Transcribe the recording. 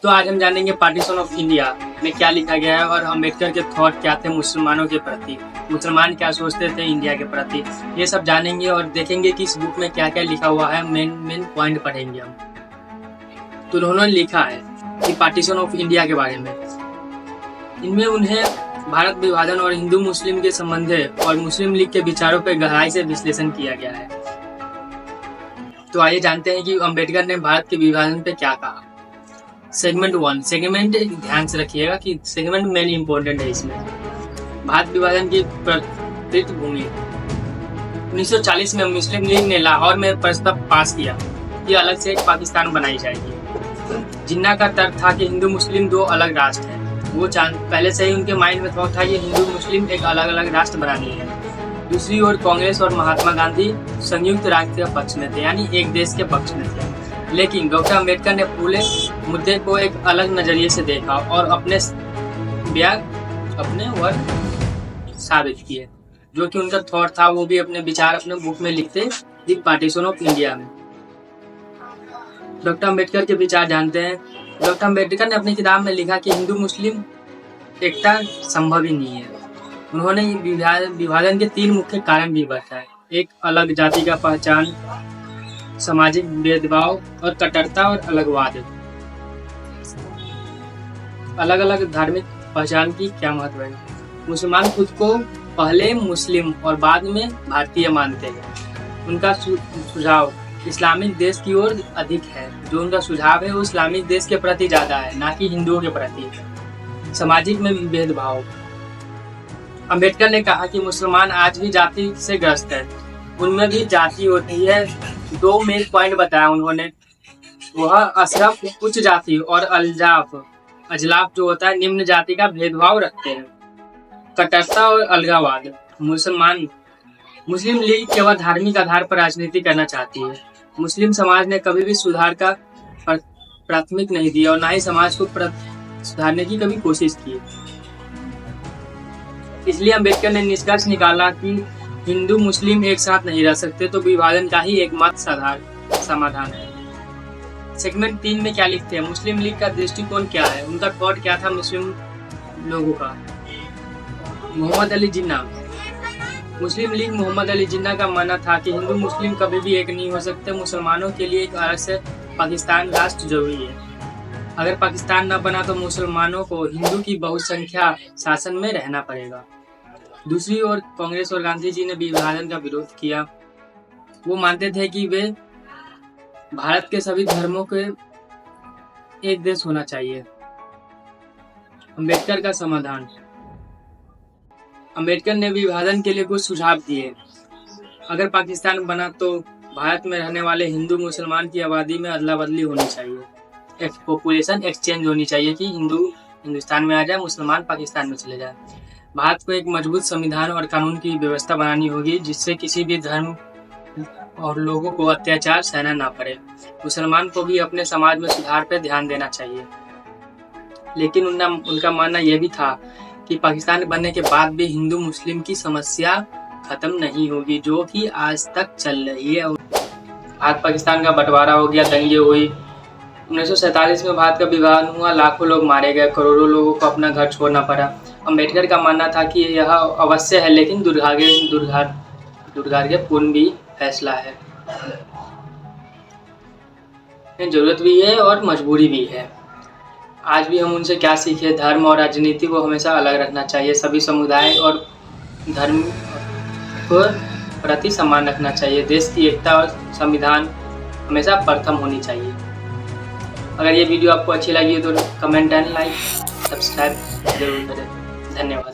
तो आज हम जानेंगे पार्टीशन ऑफ इंडिया में क्या लिखा गया है और अम्बेडकर के थॉट क्या थे मुसलमानों के प्रति, मुसलमान क्या सोचते थे इंडिया के प्रति। ये सब जानेंगे और देखेंगे कि इस बुक में क्या क्या लिखा हुआ है। मेन पॉइंट पढ़ेंगे हम। तो उन्होंने लिखा है कि पार्टीशन ऑफ इंडिया के बारे में, इनमें उन्हें भारत विभाजन और हिंदू मुस्लिम के संबंध और मुस्लिम लीग के विचारों पर गहराई से विश्लेषण किया गया है। तो आइए जानते हैं कि अम्बेडकर ने भारत के विभाजन पे क्या कहा। सेगमेंट 1, सेगमेंट ध्यान से रखिएगा कि सेगमेंट मेन इंपॉर्टेंट है। इसमें भारत विभाजन की पृष्ठभूमि 1940 में मुस्लिम लीग ने लाहौर में प्रस्ताव पास किया कि अलग से एक पाकिस्तान बनाई जाएगी। जिन्ना का तर्क था कि हिंदू मुस्लिम दो अलग राष्ट्र हैं। वो पहले से ही उनके माइंड में थॉट था कि हिंदू मुस्लिम एक अलग अलग राष्ट्र बनानी है। दूसरी ओर कांग्रेस और महात्मा गांधी संयुक्त राष्ट्र के पक्ष में थे, यानी एक देश के पक्ष में थे। लेकिन डॉक्टर अम्बेडकर ने पूरे मुद्दे को एक अलग नजरिए से देखा और अपने वर्क साबित किए। जो कि उनका थॉट था वो भी अपने विचार अपने बुक में लिखते दी पार्टीशन ऑफ इंडिया में। डॉक्टर अम्बेडकर के विचार जानते हैं। डॉक्टर अम्बेडकर ने अपनी किताब में लिखा कि हिंदू मुस्लिम एकता संभव ही नहीं है। उन्होंने विभाजन के 3 मुख्य कारण भी बताए। एक, अलग जाति का पहचान, सामाजिक भेदभाव और कट्टरता और अलगवाद। अलग अलग धार्मिक पहचान की क्या महत्व है। मुसलमान खुद को पहले मुस्लिम और बाद में भारतीय मानते हैं। उनका सुझाव इस्लामिक देश की ओर अधिक है। जो उनका सुझाव है वो इस्लामिक देश के प्रति ज्यादा है, ना कि हिंदुओं के प्रति। सामाजिक में भेदभाव, अम्बेडकर ने कहा कि मुसलमान आज भी जाति से ग्रस्त है। उनमें भी जाति होती है। 2 मेन पॉइंट बताया उन्होंने। वह अशरफ उच्च जाति और अजलाफ जो होता है निम्न जाति का भेदभाव रखते हैं। कट्टरता और अलगावाद, मुस्लिम लीग केवल धार्मिक आधार पर राजनीति करना चाहती है। मुस्लिम समाज ने कभी भी सुधार का प्राथमिक नहीं दिया और ना ही समाज को सुधारने की कभी कोशिश की। इसलिए अम्बेडकर ने निष्कर्ष निकाला कि हिंदू मुस्लिम एक साथ नहीं रह सकते, तो विभाजन का ही एकमात्र समाधान है। सेगमेंट 3 में क्या लिखते हैं, मुस्लिम लीग का दृष्टिकोण क्या है, उनका थॉट क्या था मुस्लिम लोगों का। मोहम्मद अली जिन्ना, मुस्लिम लीग मोहम्मद अली जिन्ना का मानना था कि हिंदू मुस्लिम कभी भी एक नहीं हो सकते। मुसलमानों के लिए एक अलग से पाकिस्तान राष्ट्र जरूरी है। अगर पाकिस्तान न बना तो मुसलमानों को हिंदू की बहुसंख्या शासन में रहना पड़ेगा। दूसरी ओर कांग्रेस और गांधी जी ने विभाजन का विरोध किया। वो मानते थे कि वे भारत के सभी धर्मों के एक देश होना चाहिए। अम्बेडकर का समाधान, अम्बेडकर ने विभाजन के लिए कुछ सुझाव दिए। अगर पाकिस्तान बना तो भारत में रहने वाले हिंदू मुसलमान की आबादी में अदला बदली होनी चाहिए। पॉपुलेशन एक्सचेंज होनी चाहिए कि हिंदू हिंदुस्तान में आ जाए, मुसलमान पाकिस्तान में चले जाए। भारत को एक मजबूत संविधान और कानून की व्यवस्था बनानी होगी जिससे किसी भी धर्म और लोगों को अत्याचार सहना ना पड़े। मुसलमान को भी अपने समाज में सुधार पर ध्यान देना चाहिए। लेकिन उनका मानना यह भी था कि पाकिस्तान बनने के बाद भी हिंदू मुस्लिम की समस्या खत्म नहीं होगी, जो कि आज तक चल रही है। भारत पाकिस्तान का बंटवारा हो गया, दंगे हुई। 1947 में भारत का विभाजन हुआ, लाखों लोग मारे गए, करोड़ों लोगों को अपना घर छोड़ना पड़ा। अम्बेडकर का मानना था कि यह अवश्य है, लेकिन दुर्भाग्यपूर्ण भी फैसला है। जरूरत भी है और मजबूरी भी है। आज भी हम उनसे क्या सीखे, धर्म और राजनीति को हमेशा अलग रखना चाहिए। सभी समुदाय और धर्म को प्रति सम्मान रखना चाहिए। देश की एकता और संविधान हमेशा प्रथम होनी चाहिए। अगर ये वीडियो आपको अच्छी लगी तो कमेंट एंड लाइक सब्सक्राइब जरूर करें। धन्यवाद।